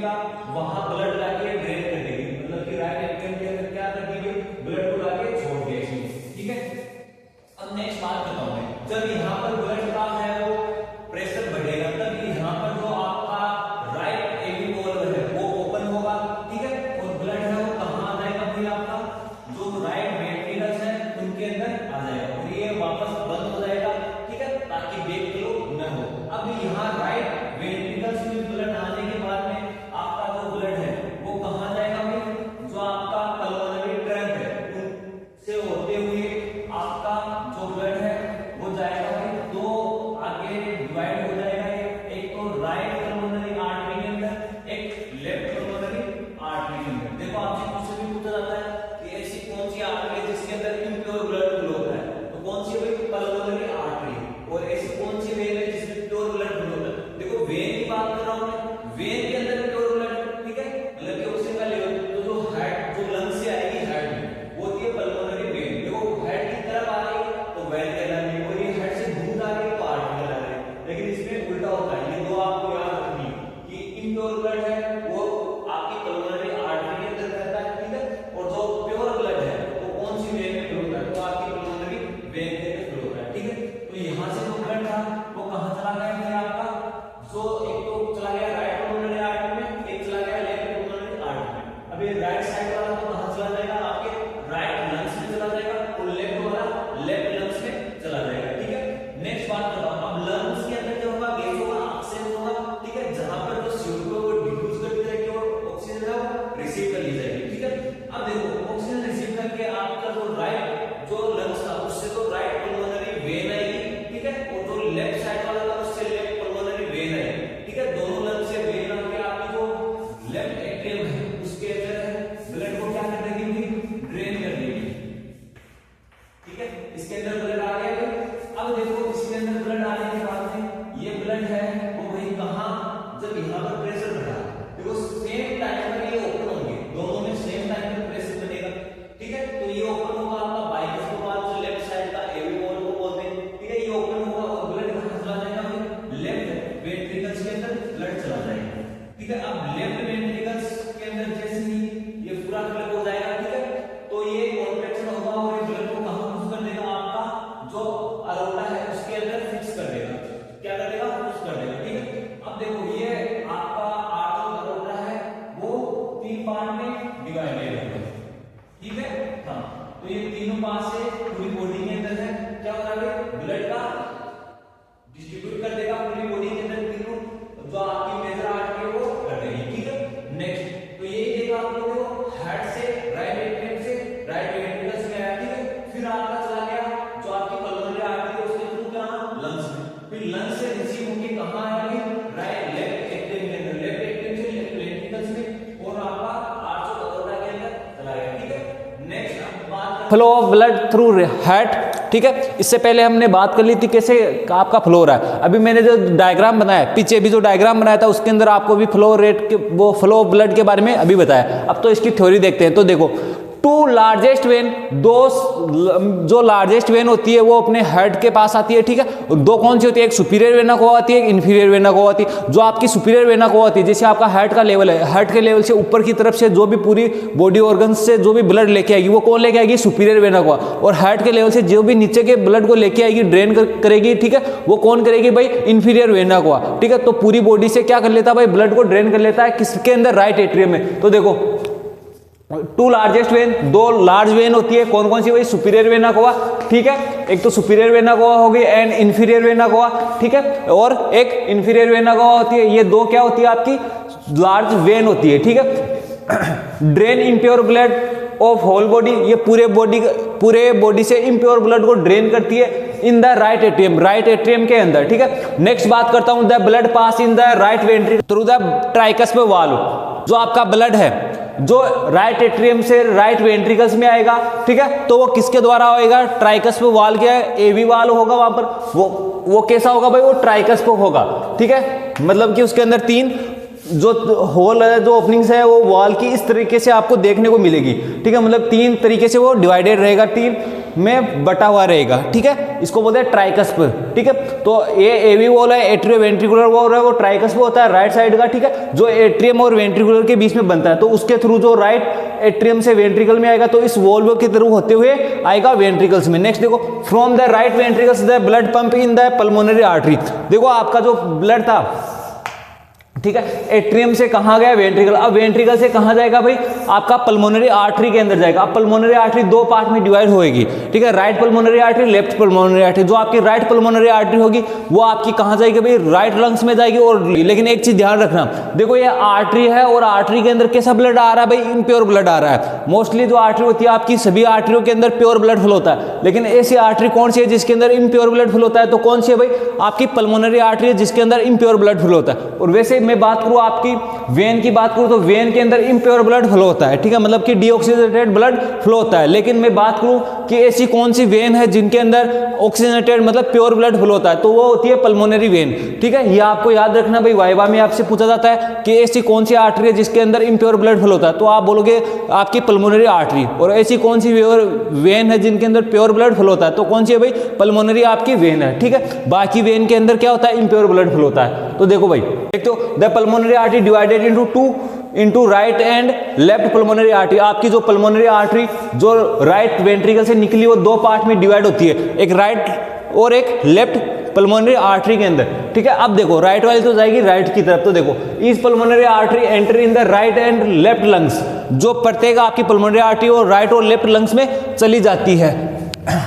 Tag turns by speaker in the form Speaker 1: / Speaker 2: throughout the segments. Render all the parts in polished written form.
Speaker 1: का वहां ब्लड लाके ड्रेन कर देगी, मतलब कि राइट एट्रियम के अंदर क्या कर देगी, ब्लड को लाके छोड़ देगी। ठीक है, अब नेक्स्ट बात करता हूं मैं, जब यहां पर ब्लड का है वो प्रेशर बढ़ेगा, तब यहां पर जो आपका राइट एवी वॉल्व है वो ओपन होगा। ठीक है, और ब्लड है वो कहां आ जाएगा भाई, आपका जो राइट वेंट्रिकल्स है उनके अंदर आ जाएगा और ये वापस बंद हो जाएगा। ठीक है, ताकि बैक फ्लो न हो। अब यहाँ राइट वेंट्रिकल्स में ब्लड आने के बाद में आपका जो ब्लड है वो कहां जाएगा भाई, जो आपका पल्मोनरी ट्रंक है उनसे होते हुए आपका जो ब्लड है वो जाएगा भाई, दो आगे डिवाइड हो जाएगा, एक तो राइट पल्मोनरी आर्टरी के अंदर, एक लेफ्ट पल्मोनरी आर्टरी के अंदर। देखो आपसे कुछ भी पूछा जाता है कि ऐसी कौन सी आर्टरी है जिसके अंदर इम्प्योर ब्लड फ्लो होता है, तो कौन सी भाई, पल्मोनरी आर्टरी। और ऐसी कौन सी वेन है जिसमें प्योर ब्लड फ्लो होता है, देखो वेन की बात कर रहा हूं मैं, वेन के अंदर प्योर ब्लड। ठीक है, मतलब कि ऑक्सीजन का लेवल तो जो हार्ट जो लंग्स से आएगी हार्ट में वो होती है पल्मोनरी वेन। देखो हार्ट की तरफ आ रही है तो वेन कहलाएगी, और ये हार्ट से दूर आ रही है तो आर्टरी कहलाएगी। लेकिन इसमें उल्टा होता है, ये दो आपको याद रखनी है कि इम्प्योर ब्लड है वो आपकी पल्मोनरी आर्टरी के अंदर रहता है। ठीक है, और जो प्योर ब्लड है वो कौन सी वेन में फ्लो होता है, तो आपकी पल्मोनरी वेन में फ्लो होता है। ठीक है, तो यहां से जो ब्लड था वो कहां चला गया है आपका, जो एक तो चला गया राइट पल्मोनरी आर्टरी में, एक चला गया लेफ्ट पल्मोनरी आर्टरी में। अब ये राइट साइड वाला तो कहां चला जाएगा, आपके राइट लंग्स में चला जाएगा, और लेफ्ट वाला लेफ्ट लंग्स में चला जाएगा। ठीक है, नेक्स्ट बात करता हूं, अब लंग्स के अंदर जो होगा गैस होगा, ऑक्सीजन होगा। ठीक है, जहां पर जो CO2 है वो डिफ्यूज कर दी जाएगी और ऑक्सीजन है वो रिसीव कर ली जाएगी। ठीक है, अब देखो ऑक्सीजन रिसीव करके आपका जो राइट जो लंग्स था उससे तो राइट पल्मोनरी वेन आएगी। ठीक है, और जो लेफ्ट साइड वाला था उससे लेफ्ट पल्मोनरी वेन आएगी। ठीक है, दोनों लंग्स से वेन आके आपकी जो लेफ्ट एट्रियम है उसके अंदर ब्लड को क्या कर देगी, ड्रेन कर देगी। ठीक है, इसके अंदर ब्लड आ गया। अब देखो इसके अंदर ब्लड आने के बाद में ये ब्लड है वो वही कहां, जब यहां पर प्रेशर बढ़ा, देखो सेम टाइम पर ये ओपन होंगे, दोनों में सेम टाइम पर प्रेशर बनेगा। ठीक है, तो ये ओपन होगा आपका बाइकस के बाद जो लेफ्ट साइड का एवी वॉल को बोलते हैं। ठीक है, ये ओपन होगा और ब्लड कहां चला जाएगा, लेफ्ट वेंट्रिकल्स के अंदर ब्लड चला जाएगा। ठीक है, अब लेफ्ट वेंट्रिकल्स के अंदर जैसे ही ये पूरा फिल हो जाएगा, ठीक है, तो ये कॉन्ट्रैक्शन होगा और ये ब्लड को कहां पुश कर देगा, आपका जो अरोटा है उसके अंदर फिक्स कर देगा। क्या कर देगा, पुश कर देगा। ठीक है, अब देखो ये आपका आर्टरी अरोटा है वो तीन पार्ट में डिवाइडेड है। ठीक है, हाँ, तो ये तीनों पार्ट से पूरी बॉडी के अंदर है क्या हो रहा है, ब्लड का डिस्ट्रीब्यूट कर देगा पूरी बॉडी के अंदर, तीनों जो आपकी मेजर आर्टरी है वो कर देगी। ठीक है, नेक्स्ट तो ये देखा आप लोगों को हार्ट से राइट एट्रियम से राइट वेंट्रिकल्स में आया। ठीक है, फिर आपका चला गया जो आपकी पल्मोनरी आर्टरी है उसके थ्रू कहां, लंग्स में, फिर लंग्स से रिसीव होके कहां आएगी, राइट लेफ्ट एट्रियम के अंदर, लेफ्ट एट्रियम से लेफ्ट वेंट्रिकल्स में और आपका आर्च ऑफ अरोटा के अंदर चला गया। ठीक है, नेक्स्ट बात
Speaker 2: flow of blood through heart. ठीक है, इससे पहले हमने बात कर ली थी कैसे आपका फ्लो हो रहा है। अभी मैंने जो डायग्राम बनाया पीछे भी जो डायग्राम बनाया था उसके अंदर आपको भी फ्लो रेट के वो फ्लो ऑफ ब्लड के बारे में अभी बताया। अब तो इसकी थ्योरी देखते हैं। तो देखो टू लार्जेस्ट वेन, दो जो लार्जेस्ट वेन होती है वो अपने हेड के पास आती है। ठीक है, दो कौन सी होती है, एक सुपीरियर वेना को आती है, एक इन्फीरियर वेना को आती है। जो आपकी सुपीरियर वेना को आती है, जैसे आपका हेड का लेवल है, हेड के लेवल से ऊपर की तरफ से जो भी पूरी बॉडी ऑर्गन से जो भी ब्लड लेके आएगी वो कौन लेके आएगी, सुपीरियर वेना को। और हेड के लेवल से जो भी नीचे के ब्लड को लेके आएगी, ड्रेन करेगी, ठीक है, वो कौन करेगी भाई, इन्फीरियर वेना को। ठीक है, तो पूरी बॉडी से क्या कर लेता है भाई, ब्लड को ड्रेन कर लेता है किसके अंदर, राइट एट्रियम में। तो देखो टू लार्जेस्ट वेन, दो लार्ज वेन होती है, कौन कौन सी भाई, सुपीरियर वेना कोआ। ठीक है, एक तो सुपीरियर वेना कोआ होगी एंड इन्फीरियर वेना कोआ। ठीक है, और एक इन्फीरियर वेना कोआ होती है। ये दो क्या होती है, आपकी लार्ज वेन होती है। ठीक है, drain impure blood of whole body, ये पूरे बॉडी से इम्प्योर ब्लड को ड्रेन करती है in the right atrium, right atrium के अंदर। ठीक है, नेक्स्ट बात करता हूं, the blood pass in the right ventricle through the tricuspid valve. जो आपका ब्लड है जो राइट एट्रियम से राइट वेंट्रिकल्स में आएगा, ठीक है, तो वो किसके द्वारा होएगा, ट्राइकस्प वाल्व के एवी वाल्व होगा वहां पर। वो कैसा होगा भाई, वो ट्राइकस्प होगा। ठीक है, मतलब कि उसके अंदर तीन जो होल है, जो ओपनिंग्स है वो वॉल की इस तरीके से आपको देखने को मिलेगी। ठीक है, मतलब तीन तरीके से वो डिवाइडेड रहेगा, तीन में बटा हुआ रहेगा, ठीक है, इसको बोलते हैं ट्राइकस्प, ठीक है। तो ये एवी वॉल है, एट्रियो वेंट्रिकुलर वॉल है, वो ट्राइकस्प होता है राइट साइड का, ठीक है, जो एट्रियम और वेंट्रिकुलर के बीच में बनता है। तो उसके थ्रू जो राइट एट्रियम से वेंट्रिकल में आएगा, तो इस वॉल्व के थ्रू होते हुए आएगा वेंट्रिकल्स में। नेक्स्ट देखो, from the right ventricles the blood pump in the pulmonary artery. देखो आपका जो ब्लड था, ठीक है, एट्रियम से कहां गया, वेंट्रिकल। अब वेंट्रिकल से कहां जाएगा भाई, आपका पल्मोनरी आर्टरी के अंदर जाएगा। अब पल्मोनरी आर्टरी दो पार्ट में डिवाइड होएगी, ठीक है, right pulmonary artery, left pulmonary artery. जो आपकी राइट पल्मोनरी आर्टरी होगी वो आपकी कहां जाएगी भाई, राइट लंग्स में जाएगी। और लेकिन एक चीज ध्यान रखना, देखो ये आर्टरी है और आर्टरी के अंदर कैसा ब्लड आ रहा है भाई, इम्प्योर ब्लड आ रहा है। मोस्टली जो आर्टरी होती है आपकी, सभी आर्टरियों के अंदर प्योर ब्लड फ्लो होता है, लेकिन ऐसी आर्टरी कौन सी है जिसके अंदर इम्प्योर ब्लड फ्लो होता है, तो कौन सी है भाई, आपकी पल्मोनरी आर्टरी है जिसके अंदर इम्प्योर ब्लड फ्लो होता है। और वैसे मैं बात करूं आपकी वेन की बात करूं, तो वेन के अंदर इम्प्योर ब्लड फ्लो होता है, ठीक है, मतलब कि डीऑक्सीजनेटेड ब्लड फ्लो होता है। लेकिन मैं बात करूं कि ऐसी कौन सी वेन है जिनके अंदर ऑक्सीजनेटेड मतलब प्योर ब्लड फ्लो होता है, तो वो होती है पल्मोनरी वेन, ठीक है। ये आपको याद रखना भाई, वाइवा में आपसे पूछा जाता है कि ऐसी कौन सी आर्टरी है जिसके अंदर इम्प्योर ब्लड फ्लो होता है, तो आप बोलोगे आपकी पल्मोनरी आर्टरी। और ऐसी कौन सी वेन है जिनके अंदर प्योर ब्लड फ्लो होता है, तो कौन सी है भाई, पल्मोनरी आपकी वेन है, ठीक है। बाकी वेन के अंदर क्या होता है, इम्प्योर ब्लड फ्लो होता है। तो देखो भाई, एक तो the pulmonary artery divided into right and left pulmonary artery. आपकी जो पल्मोनरी आर्टरी जो राइट वेंट्रिकल से निकली वो दो पार्ट में डिवाइड होती है, एक राइट और एक लेफ्ट पल्मोनरी आर्टरी के अंदर, ठीक है। अब देखो राइट वाली तो जाएगी राइट की तरफ, तो देखो इस pulmonary artery enter in the right and left lungs, जो प्रत्येक आपकी पल्मोनरी आर्टरी और राइट और लेफ्ट लंग्स में चली जाती है।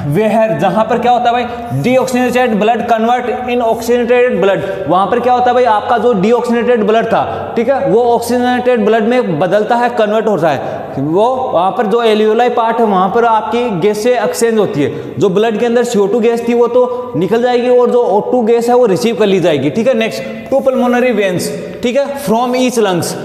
Speaker 2: वेयर जहां पर क्या होता है भाई, deoxygenated blood convert in oxygenated blood. वहां पर क्या होता है भाई, आपका जो डीऑक्सीजनेटेड ब्लड था, ठीक है, वो ऑक्सीजनेटेड ब्लड में बदलता है, कन्वर्ट होता है। वो वहां पर जो एल्वियोलाई पार्ट है वहां पर आपकी गैस से एक्सचेंज होती है। जो ब्लड के अंदर CO2 गैस थी वो तो निकल जाएगी और जो O2 गैस है वो रिसीव कर ली जाएगी, ठीक है। नेक्स्ट, टू पल्मोनरी वेन्स, ठीक है, फ्रॉम ईच लंग्स।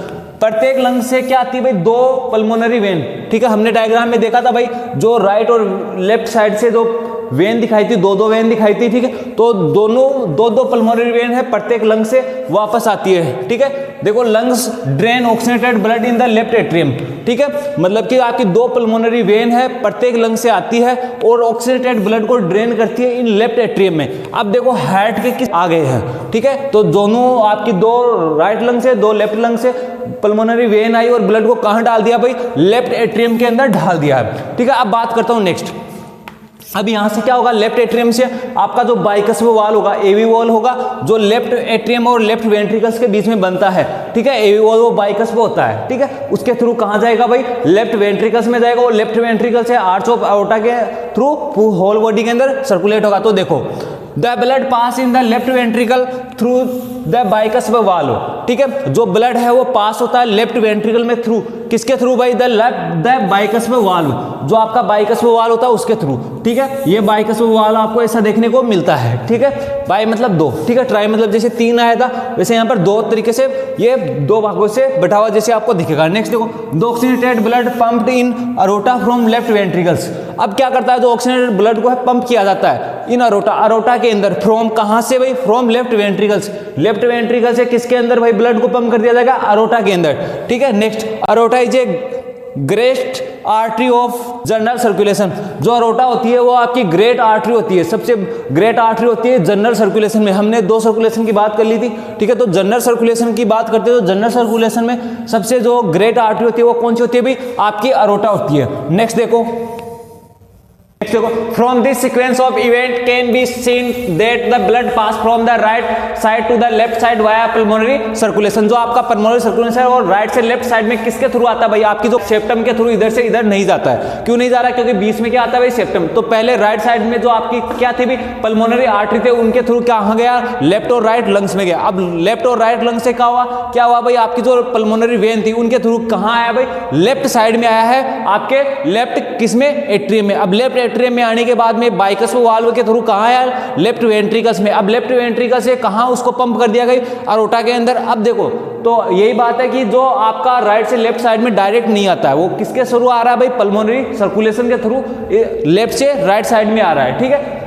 Speaker 2: प्रत्येक लंग से क्या आती है भाई, दो पल्मोनरी वेन, ठीक है। हमने डायग्राम में देखा था भाई, जो राइट और लेफ्ट साइड से जो वेन दिखाई थी, दो वेन दिखाई थी, ठीक है। तो दोनों दो पल्मोनरी वेन है, प्रत्येक लंग से वापस आती है, ठीक है। देखो lungs drain oxygenated blood in the left atrium, ठीक है, मतलब कि आपकी दो पल्मोनरी वेन है, प्रत्येक लंग से आती है और ऑक्सीजनेटेड ब्लड को ड्रेन करती है इन लेफ्ट एट्रियम में। अब देखो हार्ट के किस आ गए हैं, ठीक है, तो दोनों आपकी दो राइट लंग से दो लेफ्ट लंग से पल्मोनरी वेन आई और ब्लड को कहां डाल दिया भाई, लेफ्ट एट्रियम के अंदर डाल दिया है, ठीक है। अब बात करता हूं नेक्स्ट, अब यहां से क्या होगा, लेफ्ट एट्रियम से आपका जो बाइकस्प वॉल होगा, एवी वॉल होगा, जो लेफ्ट एट्रियम और लेफ्ट वेंट्रिकल्स के बीच में बनता है, ठीक है। एवी वॉल वो बाइकस्प होता है, ठीक है, उसके थ्रू कहां जाएगा भाई, लेफ्ट वेंट्रिकल्स में जाएगा और लेफ्ट वेंट्रिकल से आर्च ऑफ एओर्टा के थ्रू होल बॉडी के अंदर सर्कुलेट होगा। तो देखो the blood pass in the left ventricle through the bicuspid valve, ठीक है, जो ब्लड है वो पास होता है लेफ्ट वेंट्रिकल में थ्रू, किसके थ्रू भाई, द बाइकस्प वॉल, जो आपका बाइकस्प वॉल होता है उसके थ्रू, ठीक है। ये बाइकस्प वॉल आपको ऐसा देखने को मिलता है, ठीक है। बाई मतलब दो, ठीक है, ट्राई मतलब जैसे तीन आया था वैसे यहाँ पर दो तरीके से ये दो भागों से बटा हुआ जैसे आपको दिखेगा। नेक्स्ट देखो, the oxygenated blood pumped in aorta from left ventricles. अब क्या करता है, जो ऑक्सीजनेटेड ब्लड को है पंप किया जाता है इन अरोटा के अंदर, फ्रॉम कहां से भाई, from left ventricles. Left ventricle से किसके अंदर भाई ब्लड को पंप कर दिया जाएगा, अरोटा के अंदर, ठीक है। Next, aorta is a great artery of general circulation. जो अरोटा होती है वो आपकी ग्रेट आर्टरी होती है, सबसे ग्रेट आर्टरी होती है जनरल सर्कुलेशन में। हमने दो सर्कुलेशन की बात कर ली थी, ठीक है, तो जनरल सर्कुलेशन की बात करते हैं तो जनरल सर्कुलेशन में सबसे जो ग्रेट आर्टरी होती है वो कौन सी होती है भाई, आपकी अरोटा होती है। नेक्स्ट देखो, from this sequence of event can be seen that the blood pass from the right side to the left side via pulmonary circulation. जो आपका पल्मोनरी सर्कुलेशन है और राइट से लेफ्ट साइड में किसके थ्रू आता है भाई, आपकी जो सेप्टम के थ्रू इधर से इधर नहीं जाता है। क्यों नहीं जा रहा है, क्योंकि बीच में क्या आता है भाई, सेप्टम। तो पहले राइट साइड में जो आपकी क्या थी भाई, पल्मोनरी आर्टरी थे, उनके थ्रू कहां गया, लेफ्ट और राइट लंग्स में गया। अब लेफ्ट और राइट लंग्स से क्या हुआ भाई, आपकी जो पल्मोनरी वेन थी उनके थ्रू कहां आया भाई, लेफ्ट साइड में आया है, आपके लेफ्ट किसमें, एट्रियम में। अब लेफ्ट एट्रियम में आने के बाद में बाइकस्प वाल्व के थ्रू कहां आया, लेफ्ट वेंट्रिकल्स में। अब लेफ्ट वेंट्रिकल से कहां उसको पंप कर दिया गया, अरोटा के अंदर। अब देखो तो यही बात है कि जो आपका राइट से लेफ्ट साइड में डायरेक्ट नहीं आता है, वो किसके थ्रू आ रहा है भाई, पल्मोनरी सर्कुलेशन के थ्रू लेफ्ट से राइट साइड में आ रहा है, ठीक है।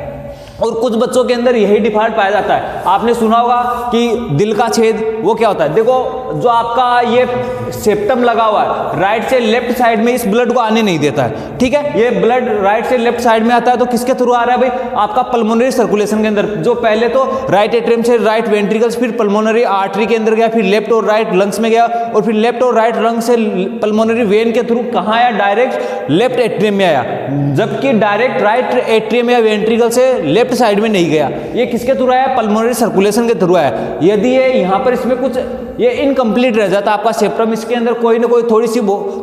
Speaker 2: और कुछ बच्चों के अंदर यही डिफॉल्ट पाया जाता है। आपने सुना होगा कि दिल का छेद, वो क्या होता है? देखो जो आपका ये सेप्टम लगा हुआ है राइट से लेफ्ट साइड में, इस ब्लड को आने नहीं देता है, ठीक है। ये ब्लड राइट से लेफ्ट साइड में आता है तो किसके थ्रू आ रहा है भाई? आपका पल्मोनरी सर्कुलेशन के अंदर, जो पहले तो राइट एट्रियम से राइट वेंट्रिकल्स, फिर पल्मोनरी आर्टरी के अंदर गया, फिर लेफ्ट और राइट लंग्स में गया, और फिर लेफ्ट और राइट लंग से पल्मोनरी वेन के थ्रू कहाँ आया? डायरेक्ट लेफ्ट एट्रियम में आया, जबकि डायरेक्ट राइट एट्रियम या वेंट्रिकल से लेफ्ट साइड में नहीं गया। ये किसके थ्रू आया? पल्मोनरी सर्कुलेशन के थ्रू आया। यदि ये यहाँ पर इसमें कुछ ये इनकम्प्लीट रह जाता है आपका सेप्टम, इसके अंदर कोई ना कोई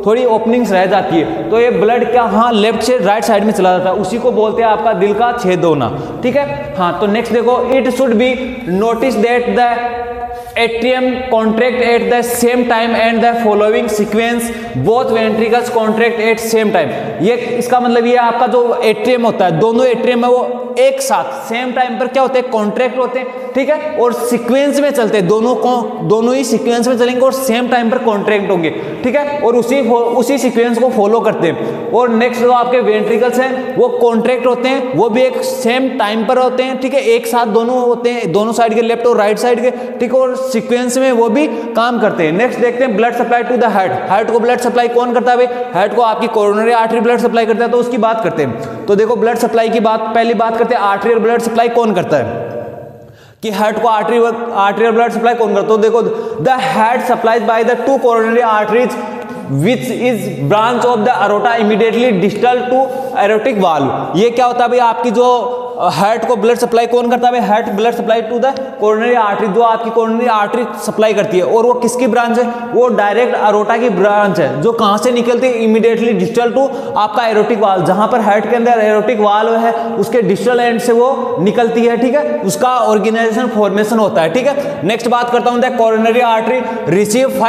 Speaker 2: थोड़ी ओपनिंग्स रह जाती है, तो ये ब्लड क्या हाँ लेफ्ट से राइट साइड में चला जाता है, उसी को बोलते हैं आपका दिल का छेद होना, ठीक है। हाँ, तो नेक्स्ट देखो, it should be notice that the atrium contract at the same time and the following sequence both ventricles contract at same time। ये इसका मतलब ये आपका जो एट्रियम होता है, दोनों एट्रियम है वो एक साथ सेम टाइम पर क्या होते हैं? कॉन्ट्रैक्ट होते हैं, ठीक है, और सीक्वेंस में चलते हैं, दोनों ही सीक्वेंस में चलेंगे और सेम टाइम पर कॉन्ट्रैक्ट होंगे, ठीक है, और उसी सीक्वेंस को फॉलो करते हैं। और नेक्स्ट जो आपके वेंट्रिकल्स हैं वो कॉन्ट्रैक्ट होते हैं, वो भी एक सेम टाइम पर होते हैं, ठीक है, एक साथ दोनों होते हैं, दोनों साइड के, लेफ्ट और राइट साइड के, ठीक है, और सीक्वेंस में वो भी काम करते हैं। नेक्स्ट देखते हैं blood supply to the heart. Heart को ब्लड सप्लाई कौन करता है भाई? हार्ट को आपकी कोरोनरी आर्टरी ब्लड सप्लाई करता है, तो उसकी बात करते हैं। तो देखो ब्लड सप्लाई की बात, पहली बात करते हैं आर्टरियल ब्लड सप्लाई कौन करता है, कि हार्ट को आर्टरियल ब्लड सप्लाई कौन करता है? तो देखो the heart supplies by the two coronary arteries which is branch of the aorta immediately distal to aortic valve। ये क्या होता है भाई? आपकी जो हार्ट को ब्लड सप्लाई कौन करता है भाई? Heart blood supply to the coronary artery, जो आपकी कोरोनरी आर्टरी सप्लाई करती है, और वो किसकी ब्रांच है? वो डायरेक्ट अरोटा की ब्रांच है, जो कहाँ से निकलती है? इमीडिएटली डिस्टल टू आपका एरोटिक वाल्व, जहां पर हार्ट के अंदर एरोटिक वाल्व है उसके डिस्टल एंड से वो निकलती है, ठीक है, उसका ऑर्गेनाइजेशन फॉर्मेशन होता है, ठीक है। नेक्स्ट बात करता हूं, the coronary artery receive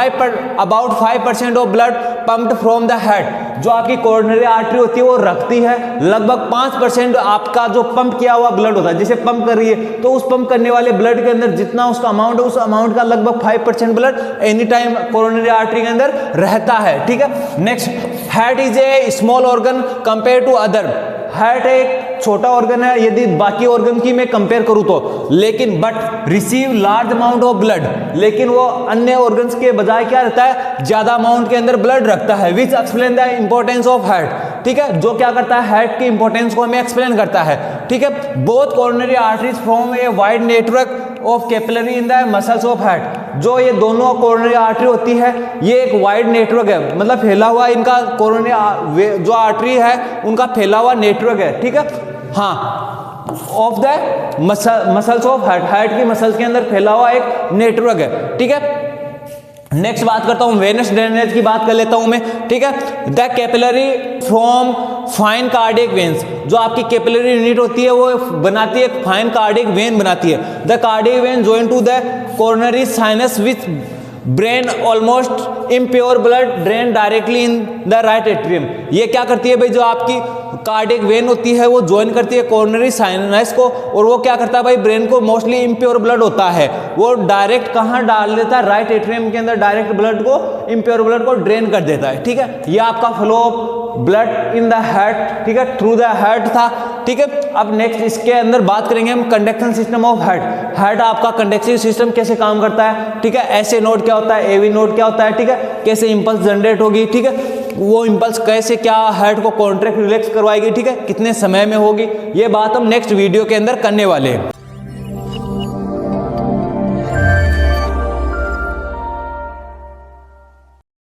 Speaker 2: about 5% of blood pumped from the heart. जो आपकी कोरोनरी आर्टरी होती है वो रखती है लगभग 5% आपका जो पंप किया हुआ ब्लड होता है, जिसे पंप कर रही है, तो उस पंप करने वाले ब्लड के अंदर जितना उसका अमाउंट है, उस अमाउंट का लगभग 5% blood any time coronary artery के अंदर रहता है, ठीक है। Next, heart is a small organ compare to other. Heart एक छोटा ऑर्गन है यदि बाकी ऑर्गन की मैं कंपेयर करूं तो, लेकिन but receive large amount of blood, लेकिन वो अन्य ऑर्गन्स के बजाय क्या रहता है? ज्यादा अमाउंट के अंदर ब्लड रखता है, which explain the importance of heart, ठीक है, जो क्या करता है? हार्ट की इंपॉर्टेंस को हमें एक्सप्लेन करता है, ठीक है। Both coronary arteries form a wide network of capillary in the muscles of heart. जो ये दोनों कोरोनरी आर्टरी होती है ये एक वाइड नेटवर्क है, मतलब फैला हुआ इनका कोरोनरी जो आर्टरी है उनका फैला हुआ नेटवर्क है, ठीक है, हाँ, of the muscles of heart, heart की मसल्स के अंदर फैला हुआ एक नेटवर्क है, ठीक है। नेक्स्ट बात करता हूं, वेनस ड्रेनेज की बात कर लेता हूं मैं, ठीक है। The capillary from fine cardiac veins, जो आपकी कैपिलरी यूनिट होती है वो बनाती है फाइन कार्डियक वेन बनाती है। The cardiac vein join to the coronary sinus with brain almost impure blood drain directly in the right atrium. ये क्या करती है भाई? जो आपकी कार्डियक वेन होती है वो ज्वाइन करती है कोरोनरी साइनस को, और वो क्या करता है भाई? ब्रेन को मोस्टली इम्प्योर ब्लड होता है वो डायरेक्ट कहाँ डाल देता है? राइट एट्रियम के अंदर डायरेक्ट ब्लड को, इम्प्योर ब्लड को ड्रेन कर देता है, ठीक है। ये आपका flow of blood in the heart, ठीक है, थ्रू द हार्ट था, ठीक है। अब नेक्स्ट इसके अंदर बात करेंगे हम conduction system of heart. Heart आपका कंडक्टिव सिस्टम कैसे काम करता है, ठीक है, ऐसे नोड क्या होता है, एवी नोड क्या होता है, ठीक है, कैसे इंपल्स जनरेट होगी, ठीक है, वो इंपल्स कैसे क्या हार्ट को कॉन्ट्रैक्ट रिलैक्स करवाएगी, ठीक है, कितने समय में होगी, ये बात हम नेक्स्ट वीडियो के अंदर करने वाले हैं।